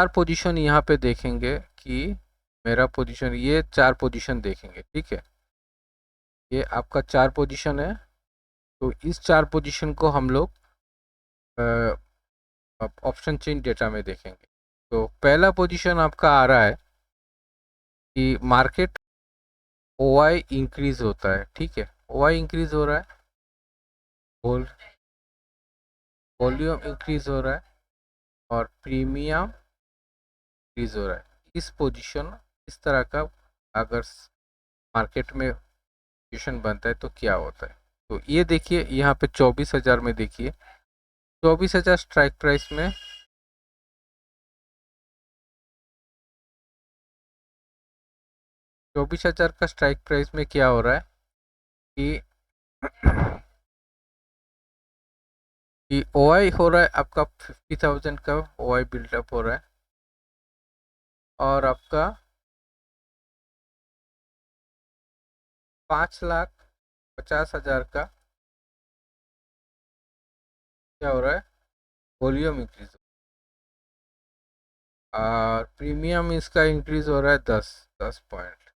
4 position यहाँ पे देखेंगे कि मेरा पोजीशन, ये 4 पोजीशन देखेंगे, ठीक है। ये आपका 4 पोजीशन है, तो इस 4 पोजीशन को हम लोग ऑप्शन चेन डेटा में देखेंगे। तो पहला पोजीशन आपका आ रहा है कि मार्केट OI इंक्रीज होता है, ठीक है। OI इंक्रीज हो रहा है, वॉल्यूम इंक्रीज हो रहा है और प्रीमियम इंक्रीज हो रहा है। इस पोजीशन, इस तरह का अगर मार्केट में पोजीशन बनता है तो क्या होता है। तो ये देखिए यहाँ पे 24,000 में, देखिए 24,000 स्ट्राइक प्राइस में 24,000 का स्ट्राइक प्राइस में क्या हो रहा है कि OI हो रहा है आपका 50,000 का OI बिल्डअप हो रहा है और आपका 5,50,000 का क्या हो रहा है, वॉल्यूम इंक्रीज, और प्रीमियम इसका इंक्रीज हो रहा है 10 पॉइंट।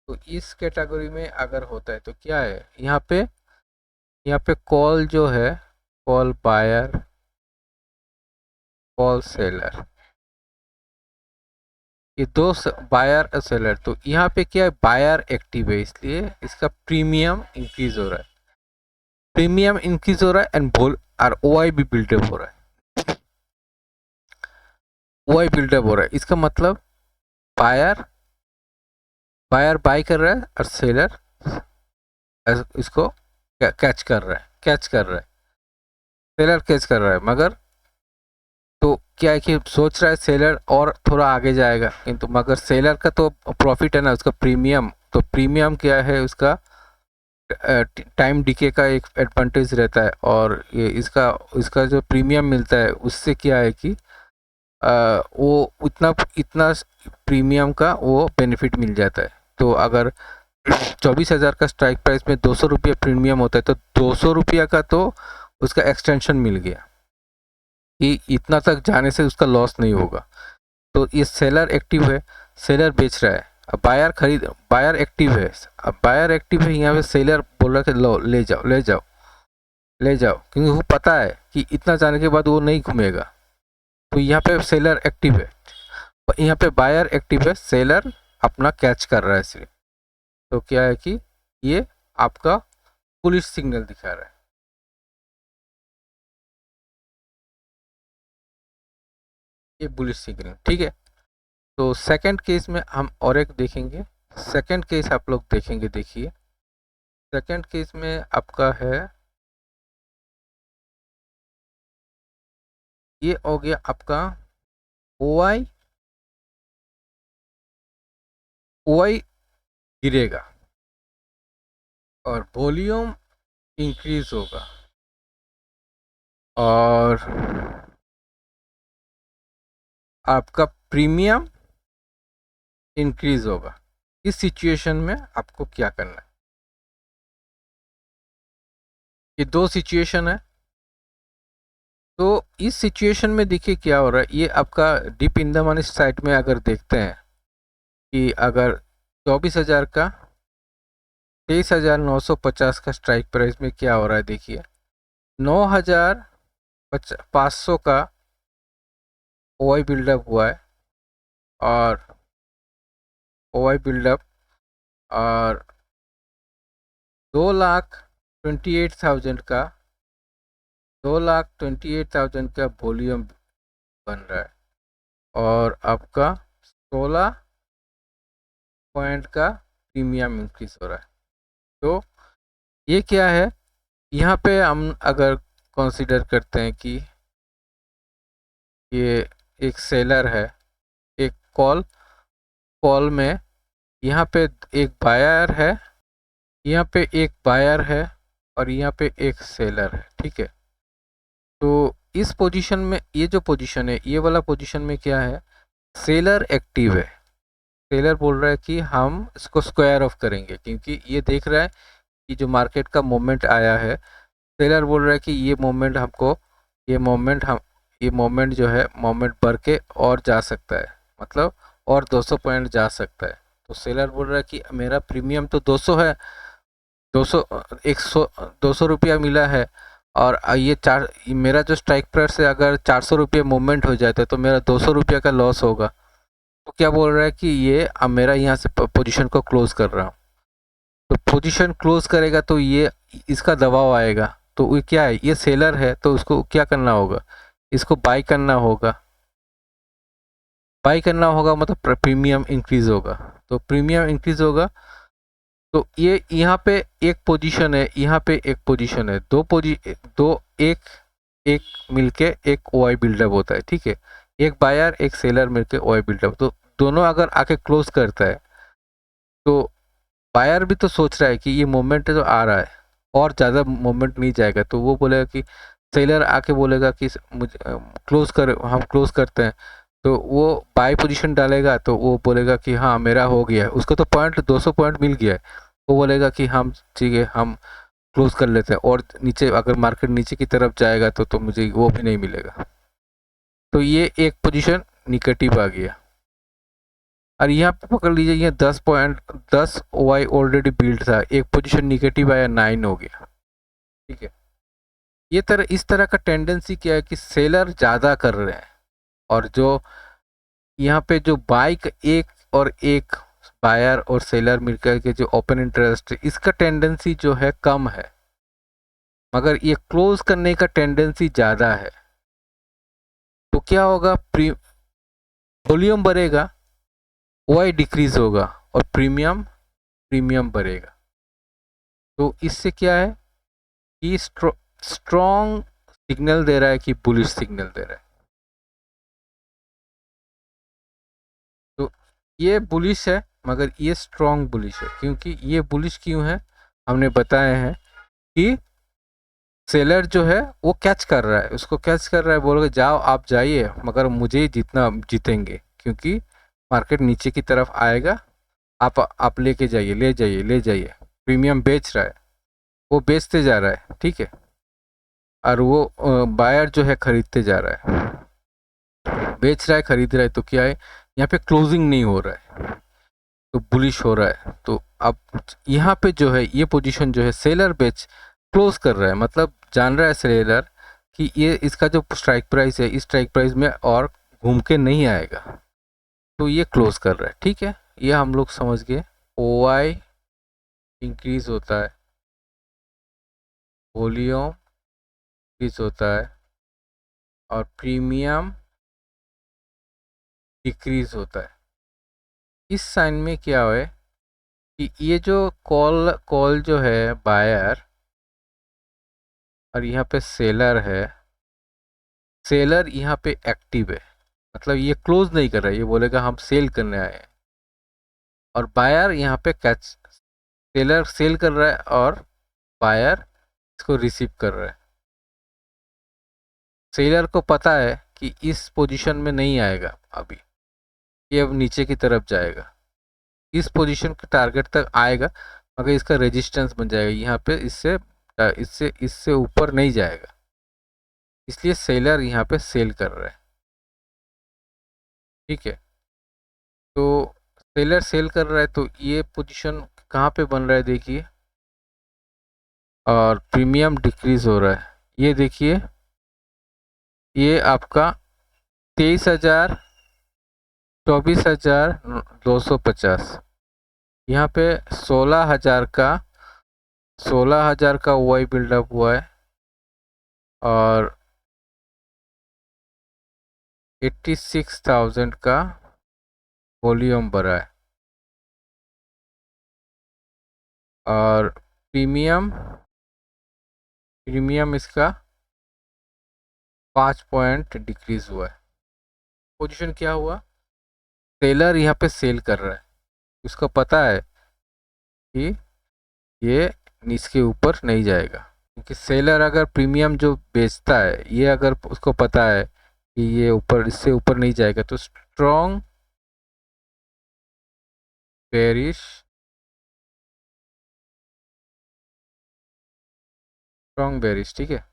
तो इस कैटेगरी में अगर होता है तो क्या है, यहाँ पे कॉल जो है, कॉल बायर, कॉल सेलर, ये दो बायर और सेलर। तो यहाँ पे क्या है, बायर एक्टिव है, इसलिए इसका प्रीमियम इंक्रीज हो रहा है, प्रीमियम इंक्रीज हो रहा है एंड और OI भी बिल्डअप हो रहा है, OI बिल्डअप हो रहा है। इसका मतलब बायर बाय कर रहा है और सेलर इसको कैच कर रहा है, सेलर कैच कर रहा है। मगर तो क्या है कि सोच रहा है सेलर और थोड़ा आगे जाएगा, किंतु मगर सेलर का तो प्रॉफिट है ना, उसका प्रीमियम, तो प्रीमियम क्या है, उसका टाइम डिके का एक एडवांटेज रहता है, और ये इसका जो प्रीमियम मिलता है उससे क्या है कि वो इतना इतना प्रीमियम का वो बेनिफिट मिल जाता है। तो अगर 24,000 का स्ट्राइक प्राइस में 200 रुपया प्रीमियम होता है, तो 200 रुपया का तो उसका एक्सटेंशन मिल गया कि इतना तक जाने से उसका लॉस नहीं होगा। तो ये सेलर एक्टिव है, सेलर बेच रहा है, अब बायर एक्टिव है, अब बायर एक्टिव है, यहाँ पे सेलर बोल रहा है कि लो ले जाओ, क्योंकि वो पता है कि इतना जाने के बाद वो नहीं घूमेगा। तो यहाँ पे सेलर एक्टिव है, यहाँ पे बायर एक्टिव है, सेलर अपना कैच कर रहा है सिर्फ। तो क्या है कि ये आपका बुलिश सिग्नल दिखा रहा है, ये बुलिश सिग्नल, ठीक है। तो सेकंड केस में हम और एक देखेंगे, सेकंड केस आप लोग देखेंगे, देखिए सेकंड केस में आपका है, ये हो गया आपका OI गिरेगा और वॉल्यूम इंक्रीज होगा और आपका प्रीमियम इंक्रीज होगा। इस सिचुएशन में आपको क्या करना है, ये दो सिचुएशन है। तो इस सिचुएशन में देखिए क्या हो रहा है, ये आपका deep in the money side में अगर देखते हैं कि अगर 24,000 का 23,950 का स्ट्राइक प्राइस में क्या हो रहा है, देखिए 9,500 का OI बिल्डअप हुआ है और OI बिल्डअप और 2,28,000 का 2,28,000 का वॉल्यूम बन रहा है और आपका 16 पॉइंट का प्रीमियम इंक्रीज हो रहा है। तो ये क्या है, यहाँ पे हम अगर कंसीडर करते हैं कि ये एक सेलर है, एक कॉल में यहाँ पे एक बायर है, यहाँ पे एक बायर है और यहाँ पे एक सेलर है, ठीक है। तो इस पोजीशन में, ये जो पोजीशन है, ये वाला पोजीशन में क्या है, सेलर एक्टिव है, सेलर बोल रहा है कि हम इसको स्क्वायर ऑफ करेंगे, क्योंकि ये देख रहा है कि जो मार्केट का मोमेंट आया है, सेलर बोल रहा है कि ये मोमेंट हम ये मोमेंट जो है मोमेंट बढ़ के और जा सकता है, मतलब और 200 पॉइंट जा सकता है। तो सेलर बोल रहा है कि मेरा प्रीमियम तो 200 है, 200 100 200 रुपया मिला है, और ये मेरा जो स्ट्राइक प्राइस है अगर 400 रुपये मूवमेंट हो जाता है तो मेरा 200 रुपया का लॉस होगा। तो क्या बोल रहा है कि ये अब मेरा यहाँ से पोजीशन को क्लोज कर रहा हूँ। तो पोजीशन क्लोज करेगा तो ये इसका दबाव आएगा, तो ये क्या है, ये सेलर है तो उसको क्या करना होगा, इसको बाई करना होगा। बाई करना होगा मतलब प्रीमियम इंक्रीज होगा। तो प्रीमियम इंक्रीज होगा तो ये यहाँ पे एक पोजीशन है, यहाँ पे एक पोजीशन है, दो एक एक मिलके एक ओआई बिल्डअप होता है, ठीक है। एक बायर एक सेलर मिलके ओआई बिल्डअप, तो दोनों अगर आके क्लोज करता है तो बायर भी तो सोच रहा है कि ये मोमेंट जो आ रहा है और ज़्यादा मोमेंट नहीं जाएगा, तो वो बोलेगा कि सेलर आके बोलेगा कि मुझे क्लोज कर, हम क्लोज करते हैं। तो वो बाय पोजीशन डालेगा तो वो बोलेगा कि हाँ मेरा हो गया है, उसको तो पॉइंट 200 पॉइंट मिल गया है। वो बोलेगा कि हम ठीक है हम क्लोज कर लेते हैं, और नीचे अगर मार्केट नीचे की तरफ जाएगा तो मुझे वो भी नहीं मिलेगा। तो ये एक पोजीशन निगेटिव आ गया। और यहाँ पे पकड़ लीजिए, ये 10 ओआई ऑलरेडी बिल्ड था, एक पोजीशन निगेटिव आया 9 हो गया, ठीक है। इस तरह का टेंडेंसी क्या है कि सेलर ज़्यादा कर रहे हैं, और जो यहाँ पे जो बाइक एक और एक बायर और सेलर मिलकर के जो ओपन इंटरेस्ट इसका टेंडेंसी जो है कम है, मगर ये क्लोज करने का टेंडेंसी ज़्यादा है। तो क्या होगा, वॉल्यूम बढ़ेगा, ओआई डिक्रीज होगा, और प्रीमियम प्रीमियम बढ़ेगा। तो इससे क्या है कि स्ट्रॉन्ग सिग्नल दे रहा है कि बुलिश सिग्नल दे रहा है। तो ये बुलिश है, मगर ये स्ट्रॉन्ग बुलिश है। क्योंकि ये बुलिश क्यों है, हमने बताए हैं कि सेलर जो है वो कैच कर रहा है, उसको कैच कर रहा है, बोल जाओ आप जाइए, मगर मुझे जितना जीतेंगे, क्योंकि मार्केट नीचे की तरफ आएगा, आप लेके जाइए, ले जाइए, ले जाइए। प्रीमियम बेच रहा है, वो बेचते जा रहा है, ठीक है, और वो बायर जो है खरीदते जा रहा है, बेच रहा है खरीद रहा है। तो क्या है, यहाँ पे क्लोजिंग नहीं हो रहा है, तो बुलिश हो रहा है। तो अब यहाँ पे जो है ये पोजीशन जो है सेलर बेच क्लोज कर रहा है, मतलब जान रहा है सेलर कि ये इसका जो स्ट्राइक प्राइस है इस स्ट्राइक प्राइस में और घूम के नहीं आएगा, तो ये क्लोज कर रहा है, ठीक है। ये हम लोग समझ गए, ओआई इंक्रीज होता है, वॉल्यूम इंक्रीज होता है, और प्रीमियम डिक्रीज होता है। इस साइन में क्या है कि ये जो कॉल कॉल जो है बायर, और यहाँ पे सेलर है, सेलर यहाँ पे एक्टिव है, मतलब ये क्लोज नहीं कर रहा है, ये बोलेगा हम सेल करने आए हैं। और बायर यहाँ पे कैच, सेलर सेल कर रहा है और बायर इसको रिसीव कर रहा है। सेलर को पता है कि इस पोजीशन में नहीं आएगा अभी, ये अब नीचे की तरफ जाएगा, इस पोजीशन के टारगेट तक आएगा, मगर इसका रेजिस्टेंस बन जाएगा यहाँ पे, इससे इससे इससे ऊपर नहीं जाएगा, इसलिए सेलर यहाँ पे सेल कर रहा है, ठीक है। तो सेलर सेल कर रहा है, तो ये पोजीशन कहाँ पे बन रहा है देखिए, और प्रीमियम डिक्रीज हो रहा है। ये देखिए, ये आपका 23,000, 24,250, यहाँ पे 16,000 का वाई बिल्डअप हुआ है, और 86,000 का वॉल्यूम बढ़ा है, और प्रीमियम प्रीमियम इसका 5 पॉइंट डिक्रीज हुआ है। पोजीशन क्या हुआ, सेलर यहाँ पे सेल कर रहा है, उसको पता है कि ये इसके ऊपर नहीं जाएगा, क्योंकि सेलर अगर प्रीमियम जो बेचता है, ये अगर उसको पता है कि ये ऊपर, इससे ऊपर नहीं जाएगा, तो स्ट्रॉन्ग बेरिश स्ट्रॉन्ग बेरिश, ठीक है,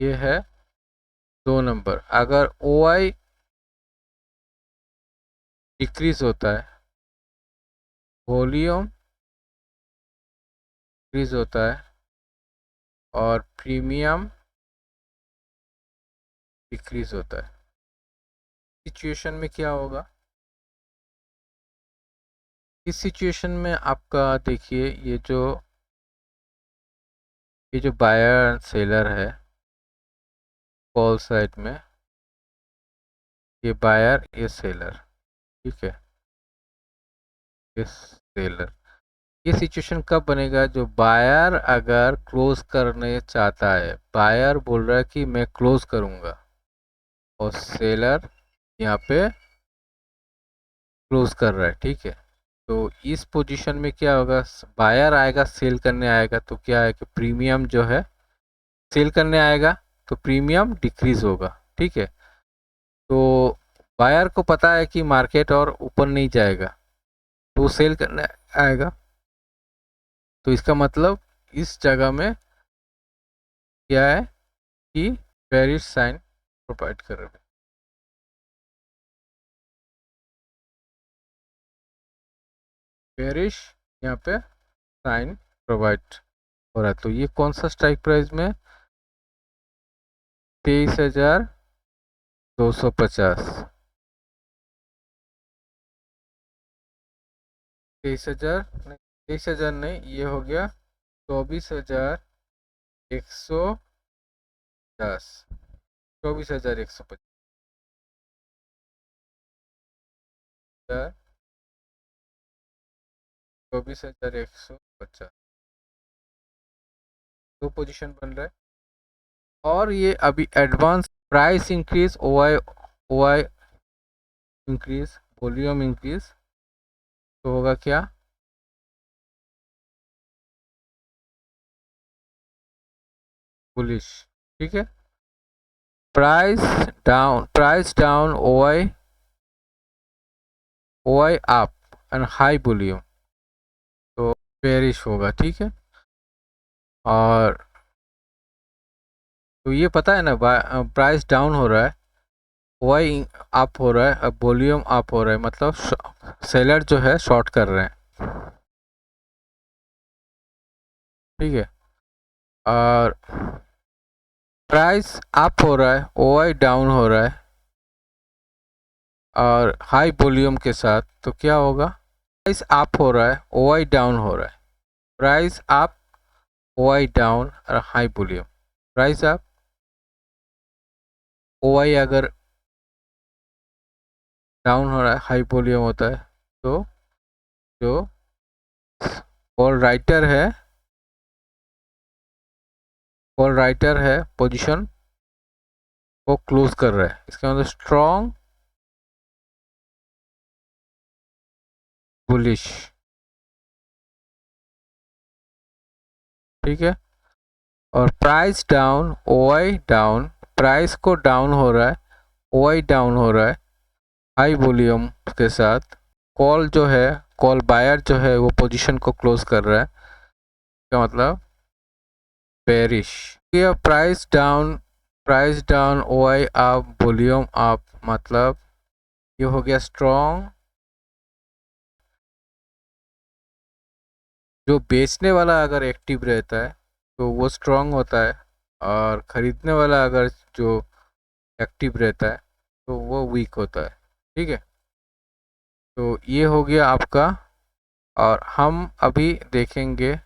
ये है 2 नंबर, अगर ओ आई डिक्रीज होता है, वॉल्यूम डिक्रीज होता है और प्रीमियम डिक्रीज होता है, सिचुएशन में क्या होगा? इस सिचुएशन में आपका देखिए, ये जो बायर सेलर है कॉल साइड में, ये बायर ये सेलर, ठीक है, ये सेलर, ये सिचुएशन कब बनेगा? जो बायर अगर क्लोज करने चाहता है, बायर बोल रहा है कि मैं क्लोज करूंगा और सेलर यहाँ पे क्लोज कर रहा है, ठीक है। तो इस पोजीशन में क्या होगा? बायर आएगा, सेल करने आएगा, तो क्या है कि प्रीमियम जो है, सेल करने आएगा तो प्रीमियम डिक्रीज होगा, ठीक है। तो बायर को पता है कि मार्केट और ऊपर नहीं जाएगा, तो वो सेल करने आएगा, तो इसका मतलब इस जगह में क्या है कि बेरिश साइन प्रोवाइड कर रहे हैं। बेरिश यहाँ पे साइन प्रोवाइड हो रहा है, तो ये कौन सा स्ट्राइक प्राइस में? 23,250, 23,000 नहीं, ये हो गया 24,110, 24,150, 24,150, दो पोजीशन बन रहा है। और ये अभी advance price increase, O I increase, volume increase, तो होगा क्या? बुलिश, ठीक है। Price down, O I up and high volume, तो बेरिश होगा, ठीक है। और तो ये पता है ना, प्राइस डाउन हो रहा है, ओ आई अप हो रहा है, अब वॉल्यूम अप हो रहा है, मतलब सेलर जो है शॉर्ट कर रहे हैं, ठीक है। और प्राइस अप हो रहा है, ओ आई डाउन हो रहा है और हाई वॉल्यूम के साथ, तो क्या होगा? प्राइस अप हो रहा है, ओ आई डाउन हो रहा है, प्राइस अप, ओ आई डाउन और हाई वॉल्यूम, प्राइस अप, ओ आई अगर डाउन हो रहा है, हाई वॉल्यूम होता है, तो जो कॉल राइटर है पोजीशन को क्लोज कर रहा है, इसका मतलब स्ट्रॉन्ग बुलिश, ठीक है। और प्राइस डाउन, ओ आई डाउन, प्राइस को डाउन हो रहा है, ओ आई डाउन हो रहा है हाई वॉल्यूम के साथ, कॉल जो है, कॉल बायर जो है वो पोजीशन को क्लोज कर रहा है, क्या मतलब? बेरिश। ये price down, O I up, volume up, मतलब ये हो गया स्ट्रॉन्ग। जो बेचने वाला अगर एक्टिव रहता है तो वो स्ट्रॉन्ग होता है, और ख़रीदने वाला अगर जो एक्टिव रहता है तो वो वीक होता है, ठीक है। तो ये हो गया आपका। और हम अभी देखेंगे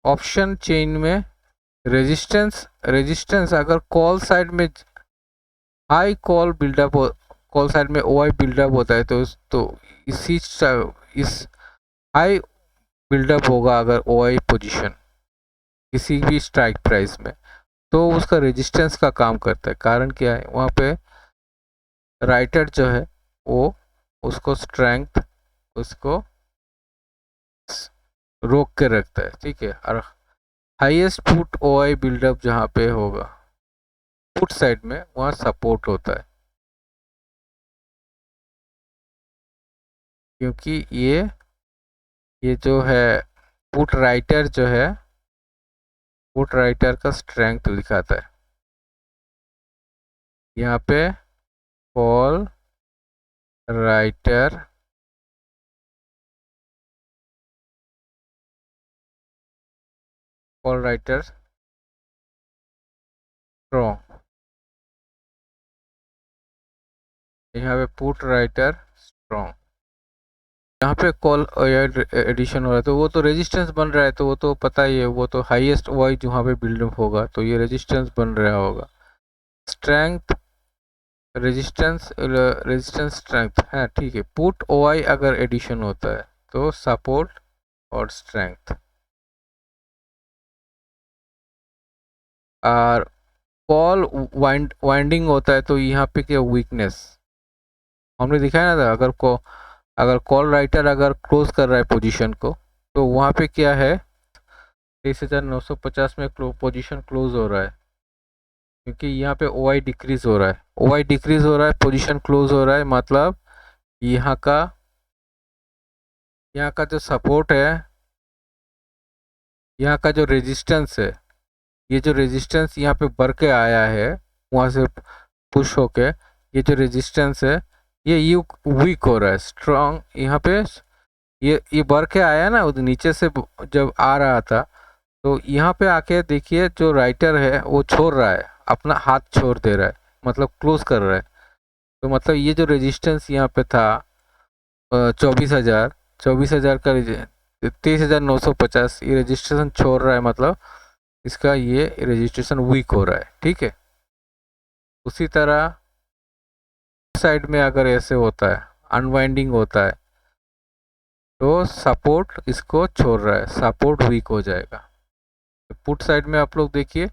ऑप्शन चेन में रेजिस्टेंस अगर कॉल साइड में हाई कॉल साइड में ओ आई बिल्डअप होता है, तो इस हाई बिल्डअप होगा अगर ओ आई पोजिशन किसी भी स्ट्राइक प्राइस में, तो उसका रेजिस्टेंस का काम करता है। कारण क्या है? वहाँ पे राइटर जो है वो उसको स्ट्रेंथ, उसको रोक के रखता है, ठीक है। और हाईएस्ट पुट ओ आई बिल्डअप जहाँ पे होगा पुट साइड में, वहाँ सपोर्ट होता है, क्योंकि ये जो है पुट राइटर जो है, पुट राइटर का स्ट्रेंथ दिखाता है, यहाँ पे कॉल राइटर स्ट्रॉन्ग, यहाँ पे पुट राइटर स्ट्रॉन्ग। यहाँ पे कॉल एडिशन हो रहा है तो वो तो रेजिस्टेंस बन रहा है, तो वो तो पता ही है, वो तो हाईएस्ट वाई जहाँ पे बिल्डअप होगा तो ये रेजिस्टेंस बन रहा होगा। स्ट्रेंथ रेजिस्टेंस स्ट्रेंथ है, ठीक है। पुट ओआई अगर एडिशन होता है तो सपोर्ट और स्ट्रेंथ। और कॉल वाइंडिंग होता है तो यहाँ पे क्या वीकनेस हमने दिखाया ना था। अगर कॉल राइटर अगर क्लोज कर रहा है पोजीशन को तो वहाँ पे क्या है 23,950 में पोजीशन क्लोज हो रहा है, क्योंकि यहाँ पे ओआई डिक्रीज हो रहा है। ओआई डिक्रीज हो रहा है, पोजीशन क्लोज हो रहा है, मतलब यहाँ का जो सपोर्ट है, यहाँ का जो रेजिस्टेंस है, ये जो रेजिस्टेंस यहाँ पे बढ़ के आया है वहाँ से पुश होके, ये जो रेजिस्टेंस है ये वीक हो रहा है। स्ट्रॉन्ग यहाँ पे ये बढ़ के आया ना, नीचे से जब आ रहा था तो यहाँ पे आके देखिए जो राइटर है वो छोड़ रहा है, अपना हाथ छोड़ दे रहा है, मतलब क्लोज कर रहा है। तो मतलब ये जो रेजिस्टेंस यहाँ पे था 24,000 का 23,950, ये रजिस्ट्रेशन छोड़ रहा है, मतलब इसका ये रजिस्ट्रेशन वीक हो रहा है, ठीक है। उसी तरह साइड में अगर ऐसे होता है, अनवाइंडिंग होता है, तो सपोर्ट इसको छोड़ रहा है, सपोर्ट वीक हो जाएगा। पुट साइड में आप लोग देखिए,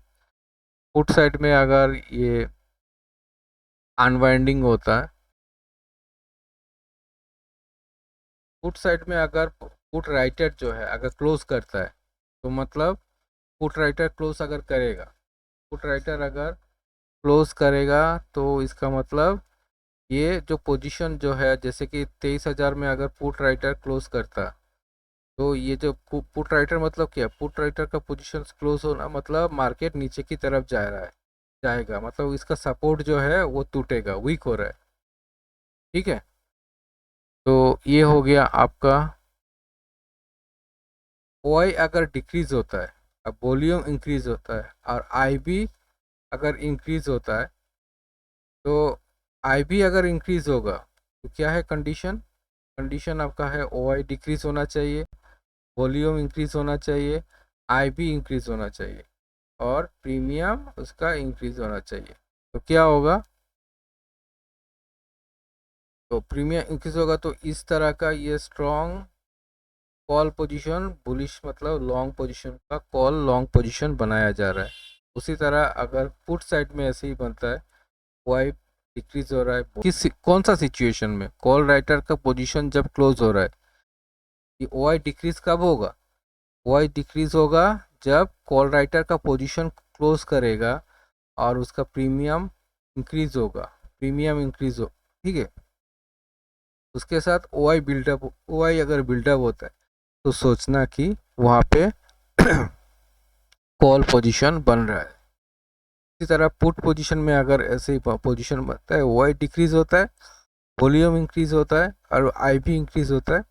पुट साइड में अगर ये अनवाइंडिंग होता है, पुट साइड में अगर पुट राइटर जो है अगर क्लोज करता है तो मतलब पुट राइटर क्लोज अगर करेगा, पुट राइटर अगर क्लोज करेगा तो इसका मतलब ये जो पोजीशन जो है, जैसे कि 23,000 में अगर पुट राइटर क्लोज करता तो ये जो पुट राइटर मतलब क्या, पुट राइटर का पोजीशन क्लोज होना मतलब मार्केट नीचे की तरफ जा रहा है, जाएगा, मतलब इसका सपोर्ट जो है वो टूटेगा, वीक हो रहा है, ठीक है। तो ये हो गया आपका ओआई अगर डिक्रीज होता है, अब वॉल्यूम इंक्रीज होता है, और आईबी अगर इंक्रीज होता है, तो आईबी अगर इंक्रीज होगा तो क्या है कंडीशन, कंडीशन आपका है ओआई डिक्रीज होना चाहिए, वॉल्यूम इंक्रीज होना चाहिए, आईबी इंक्रीज होना चाहिए, और प्रीमियम उसका इंक्रीज होना चाहिए। तो क्या होगा, तो प्रीमियम इंक्रीज होगा तो इस तरह का ये स्ट्रॉन्ग कॉल पोजीशन, बुलिश मतलब लॉन्ग पोजीशन का कॉल लॉन्ग पोजीशन बनाया जा रहा है। उसी तरह अगर पुट साइड में ऐसे ही बनता है, वाई डिक्रीज हो रहा है, कौन सा सिचुएशन में, कॉल राइटर का पोजीशन जब क्लोज हो रहा है, ये वाई डिक्रीज कब होगा, वाई डिक्रीज होगा जब कॉल राइटर का पोजीशन क्लोज करेगा और उसका प्रीमियम इंक्रीज होगा, प्रीमियम इंक्रीज हो, ठीक है। उसके साथ ओआई बिल्डअप, ओआई अगर बिल्डअप होता है तो सोचना कि वहाँ पे कॉल पोजीशन बन रहा है। इसी तरह पुट पोजीशन में अगर ऐसे ही पोजीशन बनता है, वाई डिक्रीज होता है, वॉल्यूम इंक्रीज होता है, और आईबी इंक्रीज होता है,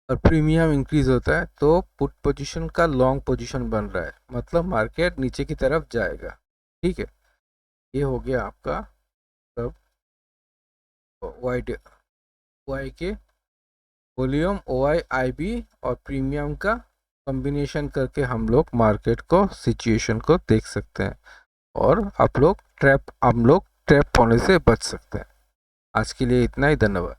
और प्रीमियम इंक्रीज होता है, तो पुट पोजीशन का लॉन्ग पोजीशन बन रहा है, मतलब मार्केट नीचे की तरफ जाएगा, ठीक है। ये हो गया आपका सब वाई वाई के वॉल्यूम, ओआई, आईबी और प्रीमियम का कॉम्बिनेशन करके हम लोग मार्केट को सिचुएशन को देख सकते हैं, और हम लोग ट्रैप होने से बच सकते हैं। आज के लिए इतना ही, धन्यवाद।